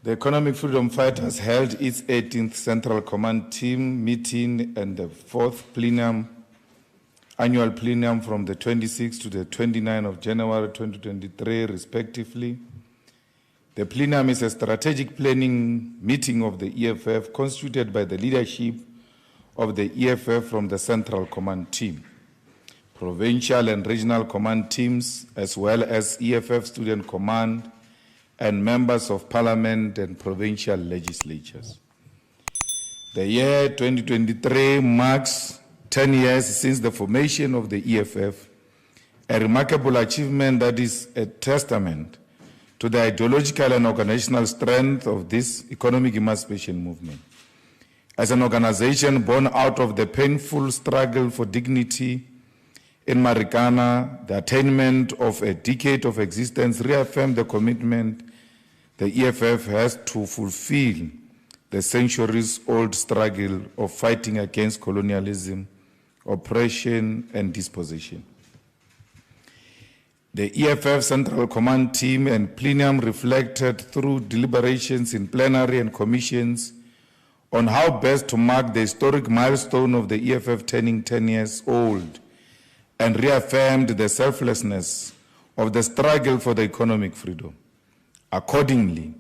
The Economic Freedom Fighters held its 18th Central Command Team meeting and the 4th annual plenum from the 26th to the 29th of January 2023, respectively. The plenum is a strategic planning meeting of the EFF constituted by the leadership of the EFF from the Central Command Team, provincial and regional command teams, as well as EFF Student Command and members of parliament and provincial legislatures. The year 2023 marks 10 years since the formation of the EFF, a remarkable achievement that is a testament to the ideological and organizational strength of this economic emancipation movement. As an organization born out of the painful struggle for dignity in Marikana, the attainment of a decade of existence reaffirmed the commitment the EFF has to fulfill the centuries-old struggle of fighting against colonialism, oppression, and dispossession. The EFF Central Command Team and plenum reflected through deliberations in plenary and commissions on how best to mark the historic milestone of the EFF turning 10 years old and reaffirmed the selflessness of the struggle for the economic freedom. Accordingly,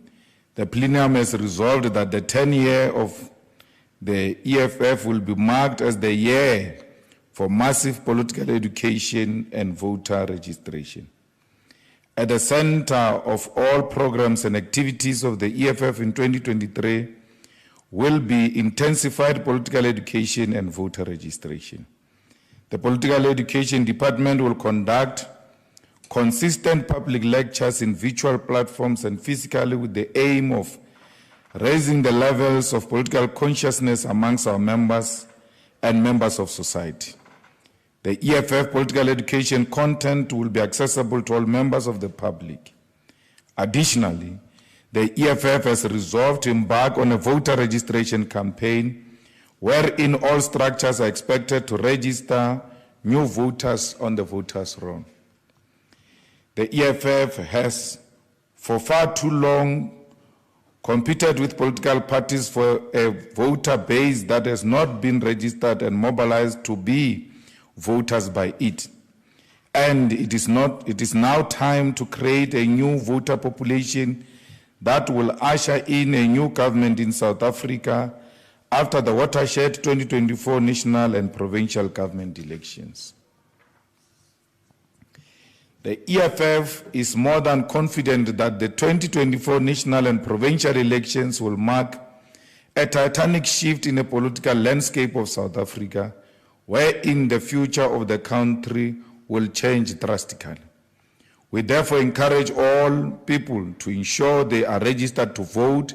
the plenum has resolved that the 10th year of the EFF will be marked as the year for massive political education and voter registration. At the center of all programs and activities of the EFF in 2023 will be intensified political education and voter registration. The Political Education Department will conduct consistent public lectures in virtual platforms and physically with the aim of raising the levels of political consciousness amongst our members and members of society. The EFF political education content will be accessible to all members of the public. Additionally, the EFF has resolved to embark on a voter registration campaign wherein all structures are expected to register new voters on the voters' roll. The EFF has for far too long competed with political parties for a voter base that has not been registered and mobilized to be voters by it. And it is now time to create a new voter population that will usher in a new government in South Africa after the watershed 2024 national and provincial government elections. The EFF is more than confident that the 2024 national and provincial elections will mark a titanic shift in the political landscape of South Africa, wherein the future of the country will change drastically. We therefore encourage all people to ensure they are registered to vote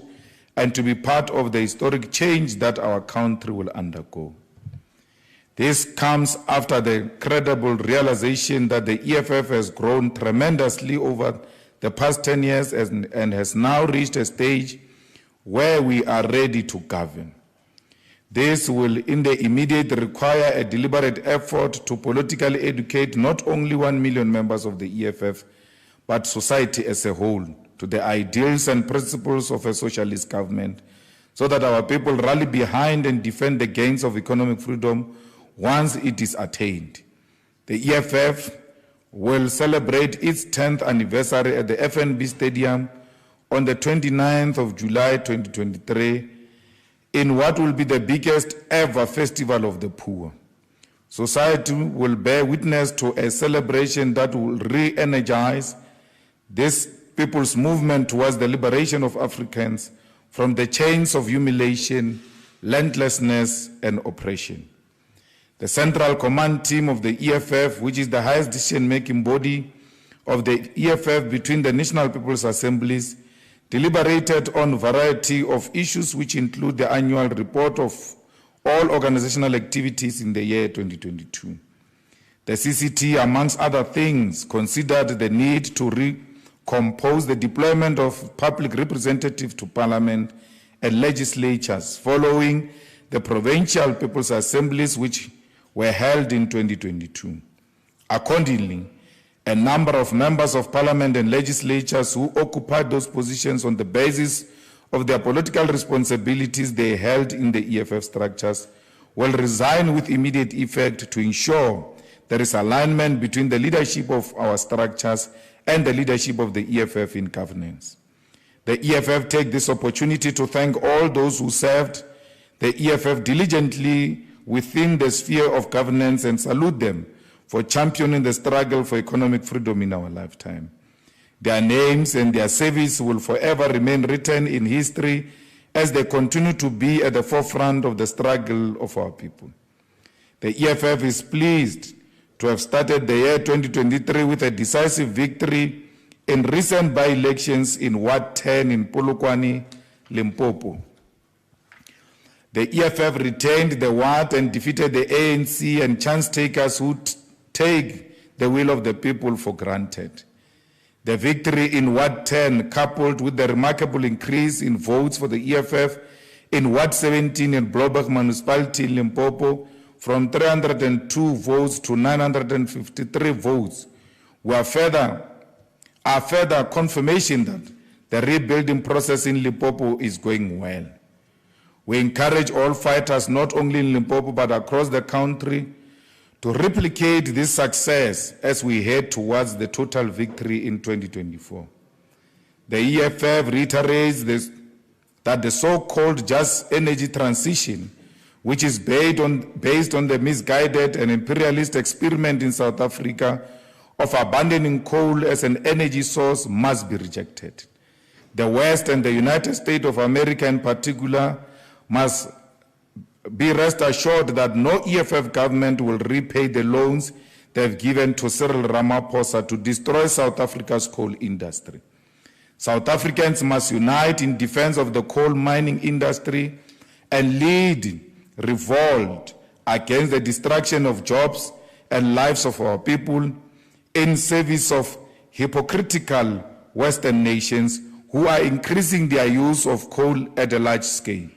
and to be part of the historic change that our country will undergo. This comes after the credible realization that the EFF has grown tremendously over the past 10 years and has now reached a stage where we are ready to govern. This will in the immediate require a deliberate effort to politically educate not only 1 million members of the EFF, but society as a whole to the ideals and principles of a socialist government, so that our people rally behind and defend the gains of economic freedom once it is attained. The EFF will celebrate its 10th anniversary at the FNB Stadium on the 29th of July 2023 in what will be the biggest ever festival of the poor. Society will bear witness to a celebration that will re-energize this people's movement towards the liberation of Africans from the chains of humiliation, landlessness, and oppression. The Central Command Team of the EFF, which is the highest decision-making body of the EFF between the National People's Assemblies, deliberated on a variety of issues which include the annual report of all organizational activities in the year 2022. The CCT, amongst other things, considered the need to recompose the deployment of public representatives to Parliament and legislatures following the provincial People's Assemblies which were held in 2022. Accordingly, a number of members of Parliament and legislatures who occupied those positions on the basis of their political responsibilities they held in the EFF structures will resign with immediate effect to ensure there is alignment between the leadership of our structures and the leadership of the EFF in governance. The EFF take this opportunity to thank all those who served the EFF diligently within the sphere of governance and salute them for championing the struggle for economic freedom in our lifetime. Their names and their service will forever remain written in history as they continue to be at the forefront of the struggle of our people. The EFF is pleased to have started the year 2023 with a decisive victory in recent by-elections in Ward 10 in Polokwane, Limpopo. The EFF retained the ward and defeated the ANC and chance takers who take the will of the people for granted. The victory in Ward 10, coupled with the remarkable increase in votes for the EFF in Ward 17 in Blauberg Municipality in Limpopo from 302 votes to 953 votes, are further confirmation that the rebuilding process in Limpopo is going well. We encourage all fighters, not only in Limpopo but across the country, to replicate this success as we head towards the total victory in 2024. The EFF reiterates that the so-called just energy transition, which is based on the misguided and imperialist experiment in South Africa of abandoning coal as an energy source, must be rejected. The West and the United States of America in particular must be rest assured that no EFF government will repay the loans they've given to Cyril Ramaphosa to destroy South Africa's coal industry. South Africans must unite in defense of the coal mining industry and lead revolt against the destruction of jobs and lives of our people in service of hypocritical Western nations who are increasing their use of coal at a large scale.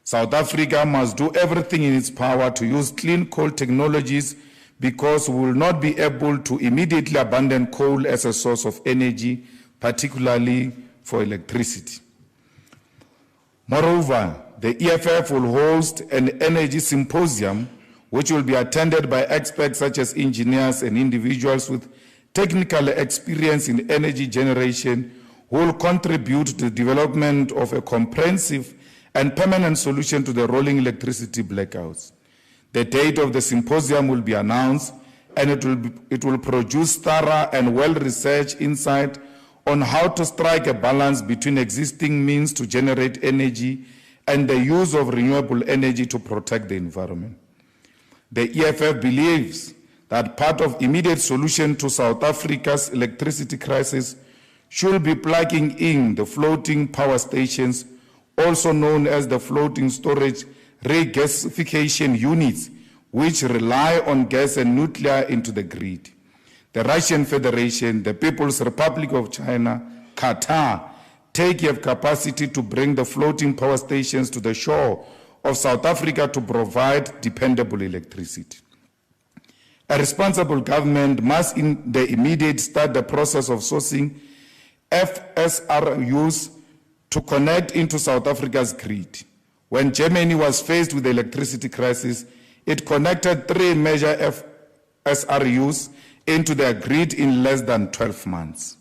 South Africa must do everything in its power to use clean coal technologies because we will not be able to immediately abandon coal as a source of energy, particularly for electricity. Moreover, the EFF will host an energy symposium which will be attended by experts such as engineers and individuals with technical experience in energy generation who will contribute to the development of a comprehensive and permanent solution to the rolling electricity blackouts. The date of the symposium will be announced, and it will produce thorough and well-researched insight on how to strike a balance between existing means to generate energy and the use of renewable energy to protect the environment. The EFF believes that part of immediate solution to South Africa's electricity crisis should be plugging in the floating power stations, also known as the floating storage regasification units, which rely on gas and nuclear into the grid. The Russian Federation, the People's Republic of China, Qatar, have capacity to bring the floating power stations to the shore of South Africa to provide dependable electricity. A responsible government must in the immediate start the process of sourcing FSRUs to connect into South Africa's grid. When Germany was faced with the electricity crisis, it connected 3 major FSRUs into their grid in less than 12 months.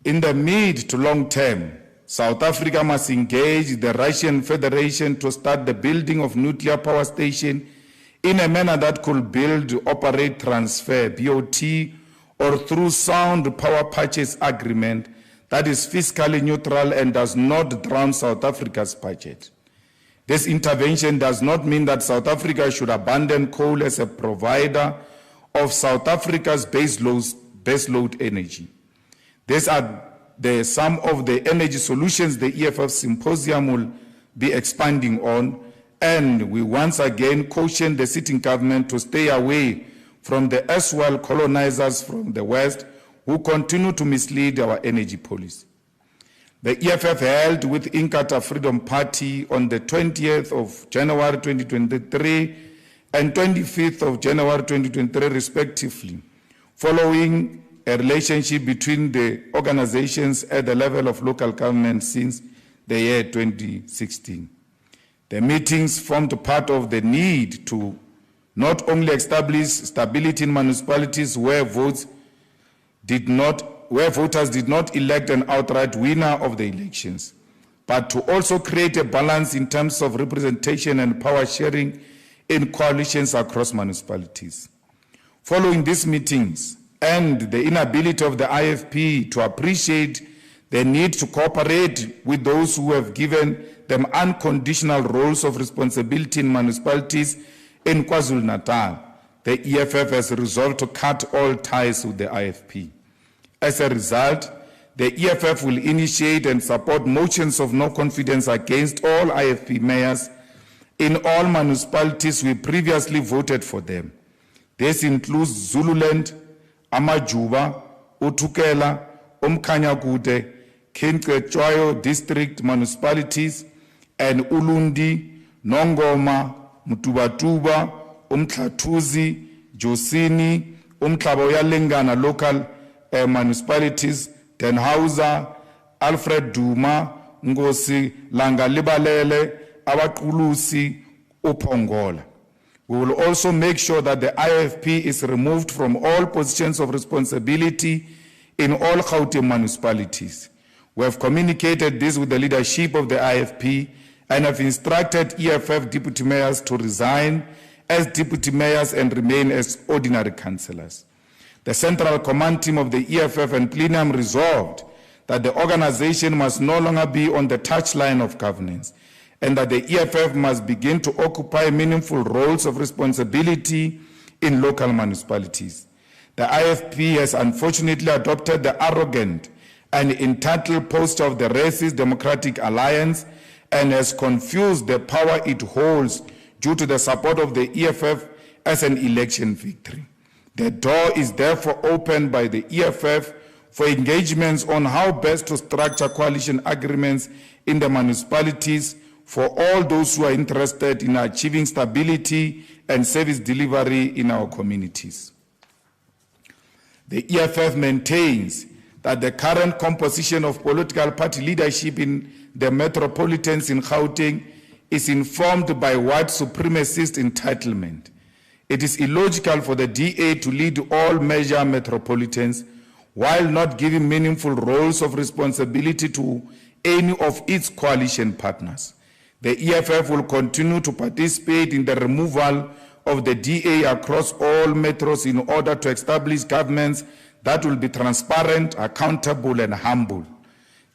In the mid to long term, South Africa must engage the Russian Federation to start the building of nuclear power stations in a manner that could build, operate, transfer, BOT, or through sound power purchase agreement that is fiscally neutral and does not drown South Africa's budget. This intervention does not mean that South Africa should abandon coal as a provider of South Africa's baseload energy. These are some of the energy solutions the EFF Symposium will be expanding on, and we once again caution the sitting government to stay away from the erstwhile colonizers from the West who continue to mislead our energy policy. The EFF held with Inkatha Freedom Party on the 20th of January 2023 and 25th of January 2023 respectively, following a relationship between the organizations at the level of local government since the year 2016. The meetings formed part of the need to not only establish stability in municipalities where voters did not elect an outright winner of the elections, but to also create a balance in terms of representation and power sharing in coalitions across municipalities. Following these meetings and the inability of the IFP to appreciate the need to cooperate with those who have given them unconditional roles of responsibility in municipalities in KwaZulu-Natal, the EFF has resolved to cut all ties with the IFP. As a result, the EFF will initiate and support motions of no confidence against all IFP mayors in all municipalities we previously voted for them. This includes Zululand, Amajuba, Utukela, Umkhanyakude, Kinketshwayo district municipalities, and Ulundi, Nongoma, Mutubatuba, Umtlatuzi, Josini, Umtlaboyalengana local municipalities, Denhauser, Alfred Duma, Ngosi, Langalibalele, Abaqulusi, Upongola. We will also make sure that the IFP is removed from all positions of responsibility in all Gauteng municipalities. We have communicated this with the leadership of the IFP and have instructed EFF deputy mayors to resign as deputy mayors and remain as ordinary councillors. The Central Command Team of the EFF and Plenum resolved that the organization must no longer be on the touchline of governance and that the EFF must begin to occupy meaningful roles of responsibility in local municipalities. The IFP has unfortunately adopted the arrogant and entitled posture of the Racist Democratic Alliance and has confused the power it holds due to the support of the EFF as an election victory. The door is therefore opened by the EFF for engagements on how best to structure coalition agreements in the municipalities for all those who are interested in achieving stability and service delivery in our communities. The EFF maintains that the current composition of political party leadership in the metropolitans in Gauteng is informed by white supremacist entitlement. It is illogical for the DA to lead all major metropolitans while not giving meaningful roles of responsibility to any of its coalition partners. The EFF will continue to participate in the removal of the DA across all metros in order to establish governments that will be transparent, accountable, and humble.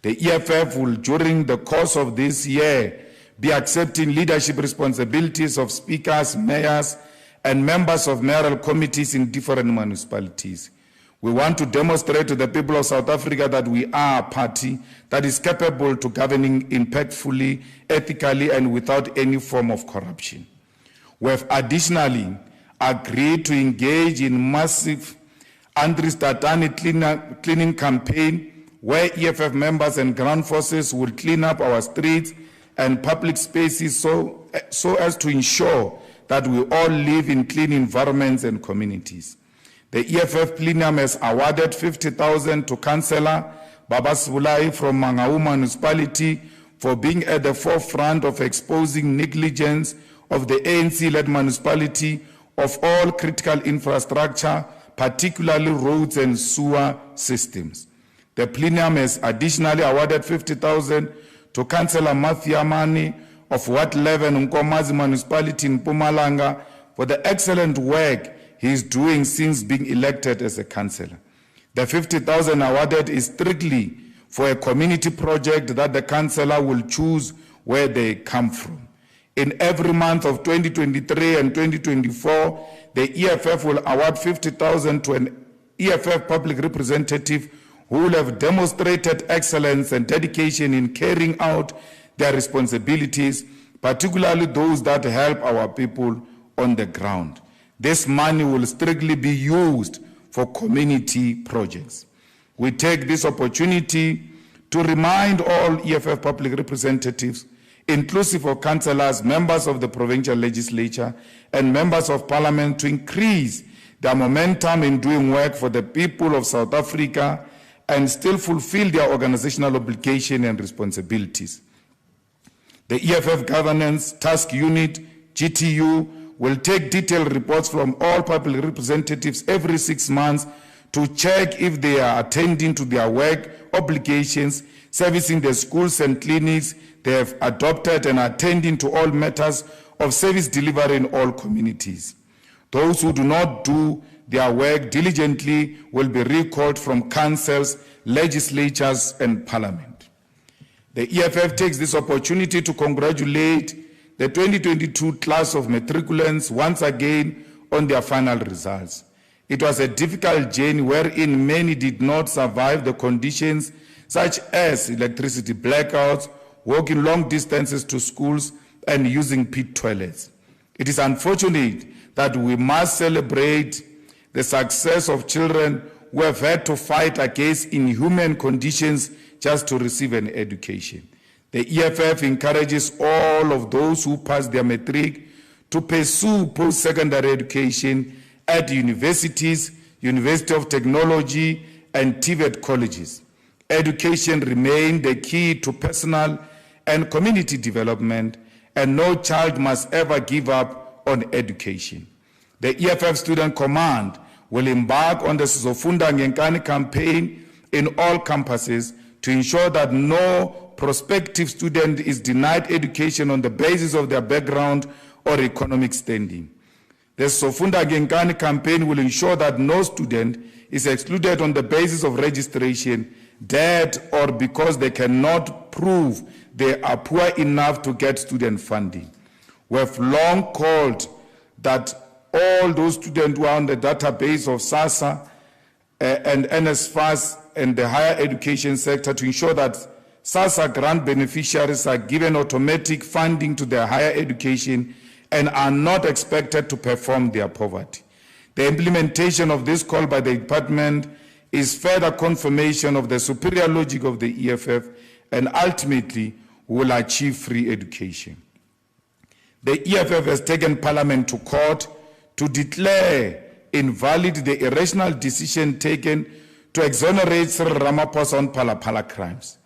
The EFF will, during the course of this year, be accepting leadership responsibilities of speakers, mayors, and members of mayoral committees in different municipalities. We want to demonstrate to the people of South Africa that we are a party that is capable to governing impactfully, ethically, and without any form of corruption. We have additionally agreed to engage in massive Andristatani cleaning campaign where EFF members and ground forces will clean up our streets and public spaces so as to ensure that we all live in clean environments and communities. The EFF Plenum has awarded 50,000 to Councillor Babasibulai from Mangaung municipality for being at the forefront of exposing negligence of the ANC-led municipality of all critical infrastructure, particularly roads and sewer systems. The Plenum has additionally awarded 50,000 to Councillor Mathiamani of Ward 11 Nkomazi municipality in Mpumalanga for the excellent work he is doing since being elected as a councillor. The 50,000 awarded is strictly for a community project that the councillor will choose where they come from. In every month of 2023 and 2024, the EFF will award 50,000 to an EFF public representative who will have demonstrated excellence and dedication in carrying out their responsibilities, particularly those that help our people on the ground. This money will strictly be used for community projects. We take this opportunity to remind all EFF public representatives, inclusive of councillors, members of the provincial legislature, and members of parliament, to increase their momentum in doing work for the people of South Africa and still fulfill their organizational obligation and responsibilities. The EFF Governance Task Unit, GTU, will take detailed reports from all public representatives every 6 months to check if they are attending to their work obligations, servicing the schools and clinics they have adopted, and attending to all matters of service delivery in all communities. Those who do not do their work diligently will be recalled from councils, legislatures, and parliament. The EFF takes this opportunity to congratulate the 2022 class of matriculants once again on their final results. It was a difficult journey wherein many did not survive the conditions such as electricity blackouts, walking long distances to schools, and using pit toilets. It is unfortunate that we must celebrate the success of children who have had to fight against inhuman conditions just to receive an education. The EFF encourages all of those who pass their matric to pursue post-secondary education at universities, University of Technology, and TVET colleges. Education remains the key to personal and community development, and no child must ever give up on education. The EFF Student Command will embark on the Sizofunda Ngenkani campaign in all campuses to ensure that no prospective student is denied education on the basis of their background or economic standing. The Sizofunda Ngenkani campaign will ensure that no student is excluded on the basis of registration, debt, or because they cannot prove they are poor enough to get student funding. We have long called that all those students who are on the database of SASSA and NSFAS and the higher education sector to ensure that SASSA grant beneficiaries are given automatic funding to their higher education and are not expected to perform their poverty. The implementation of this call by the department is further confirmation of the superior logic of the EFF and ultimately will achieve free education. The EFF has taken Parliament to court to declare invalid the irrational decision taken to exonerate Cyril Ramaphosa on Phala crimes.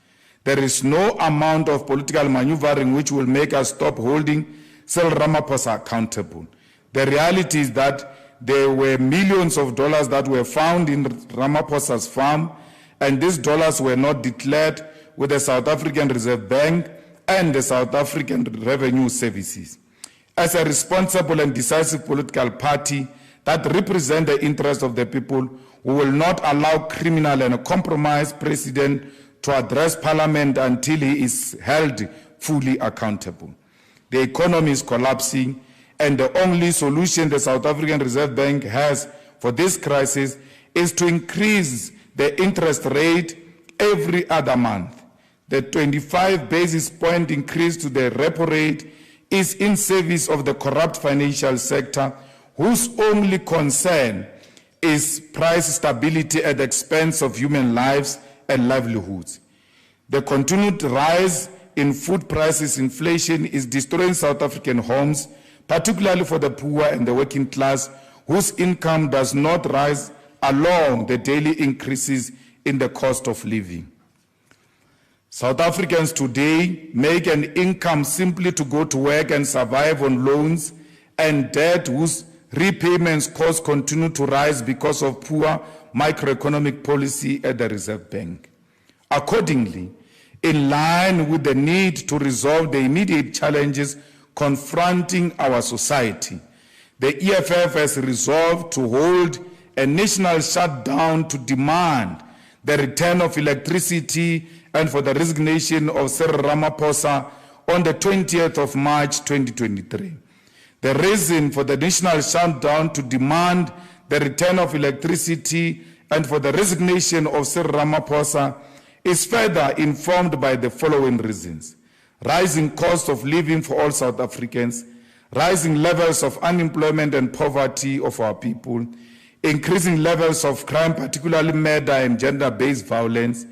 There is no amount of political maneuvering which will make us stop holding Cyril Ramaphosa accountable. The reality is that there were millions of dollars that were found in Ramaphosa's farm, and these dollars were not declared with the South African Reserve Bank and the South African Revenue Services. As a responsible and decisive political party that represents the interests of the people, we will not allow criminal and a compromised president to address Parliament until he is held fully accountable. The economy is collapsing, and the only solution the South African Reserve Bank has for this crisis is to increase the interest rate every other month. The 25 basis point increase to the repo rate is in service of the corrupt financial sector, whose only concern is price stability at the expense of human lives and livelihoods. The continued rise in food prices, inflation, is destroying South African homes, particularly for the poor and the working class, whose income does not rise along the daily increases in the cost of living. South Africans today make an income simply to go to work and survive on loans and debt whose repayments costs continue to rise because of poor microeconomic policy at the Reserve Bank. Accordingly, in line with the need to resolve the immediate challenges confronting our society, the EFF has resolved to hold a national shutdown to demand the return of electricity and for the resignation of Cyril Ramaphosa on the 20th of March 2023. The reason for the national shutdown to demand the return of electricity and for the resignation of Cyril Ramaphosa is further informed by the following reasons: rising cost of living for all South Africans, rising levels of unemployment and poverty of our people, increasing levels of crime, particularly murder and gender-based violence,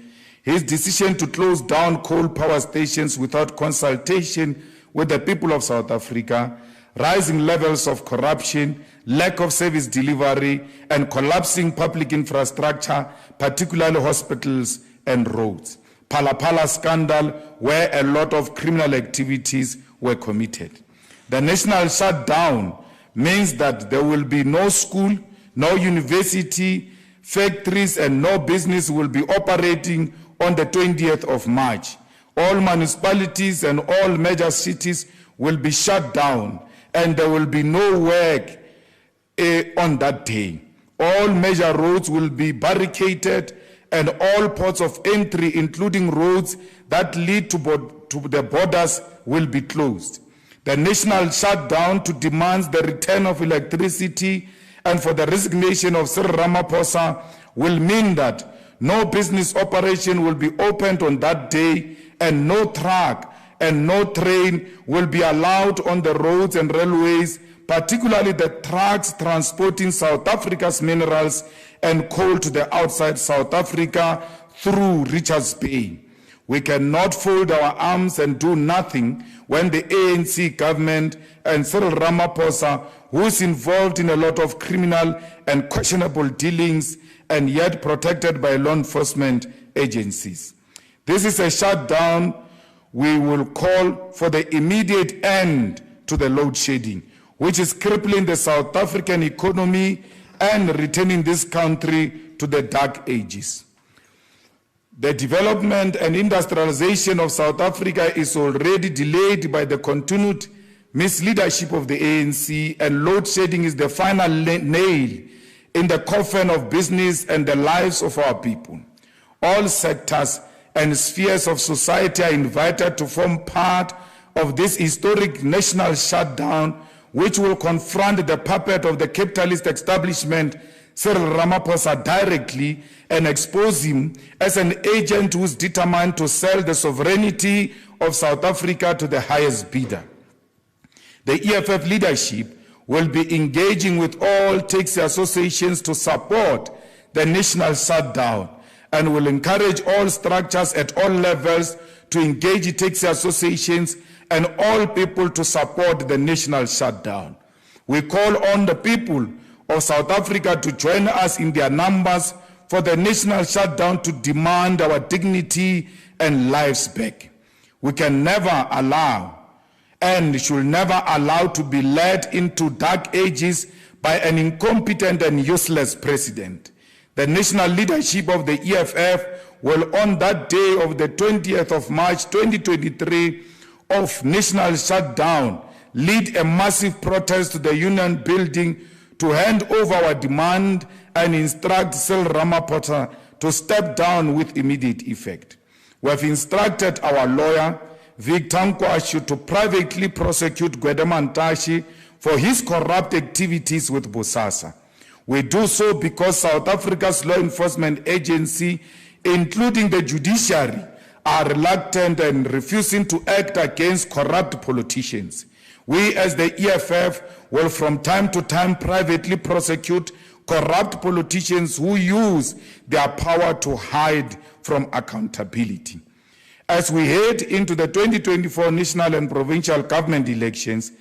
his decision to close down coal power stations without consultation with the people of South Africa, rising levels of corruption, lack of service delivery, and collapsing public infrastructure, particularly hospitals and roads. Phala scandal, where a lot of criminal activities were committed. The national shutdown means that there will be no school, no university, factories, and no business will be operating on the 20th of March. All municipalities and all major cities will be shut down, and there will be no work on that day. All major roads will be barricaded, and all ports of entry, including roads that lead to the borders, will be closed. The national shutdown to demand the return of electricity and for the resignation of Cyril Ramaphosa will mean that no business operation will be opened on that day, and no truck and no train will be allowed on the roads and railways, particularly the trucks transporting South Africa's minerals and coal to the outside South Africa through Richards Bay. We cannot fold our arms and do nothing when the ANC government and Cyril Ramaphosa, who is involved in a lot of criminal and questionable dealings and yet protected by law enforcement agencies. This is a shutdown. We will call for the immediate end to the load shedding, which is crippling the South African economy and returning this country to the dark ages. The development and industrialization of South Africa is already delayed by the continued misleadership of the ANC, and load shedding is the final nail in the coffin of business and the lives of our people. All sectors and spheres of society are invited to form part of this historic national shutdown, which will confront the puppet of the capitalist establishment, Cyril Ramaphosa, directly and expose him as an agent who is determined to sell the sovereignty of South Africa to the highest bidder. The EFF leadership will be engaging with all taxi associations to support the national shutdown and will encourage all structures at all levels to engage taxi associations and all people to support the national shutdown. We call on the people of South Africa to join us in their numbers for the national shutdown to demand our dignity and lives back. We can never allow and should never allow to be led into dark ages by an incompetent and useless president. The national leadership of the EFF will, on that day of the 20th of March 2023 of national shutdown, lead a massive protest to the Union building to hand over our demand and instruct Cyril Ramaphosa to step down with immediate effect. We have instructed our lawyer, Victor Nkwashu, to privately prosecute Gwede Mantashe for his corrupt activities with Bosasa. We do so because South Africa's law enforcement agency, including the judiciary, are reluctant and refusing to act against corrupt politicians. We as the EFF will from time to time privately prosecute corrupt politicians who use their power to hide from accountability. As we head into the 2024 national and provincial government elections,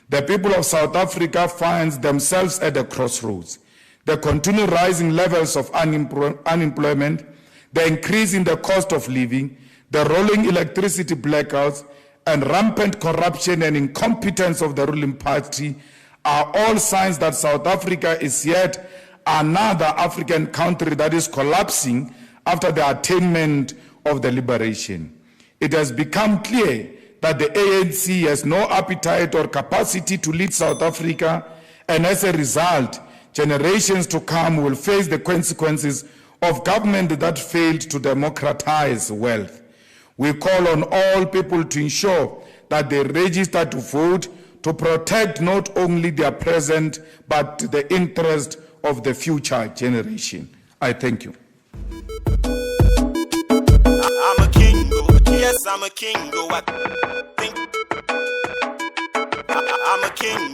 the people of South Africa find themselves at a crossroads. The continued rising levels of unemployment, the increase in the cost of living, the rolling electricity blackouts, and rampant corruption and incompetence of the ruling party are all signs that South Africa is yet another African country that is collapsing after the attainment of the liberation. It has become clear that the ANC has no appetite or capacity to lead South Africa, and as a result, generations to come will face the consequences of government that failed to democratize wealth. We call on all people to ensure that they register to vote to protect not only their present, but the interest of the future generation. I thank you. I'm a king, yes, I'm a king, I think I'm a king,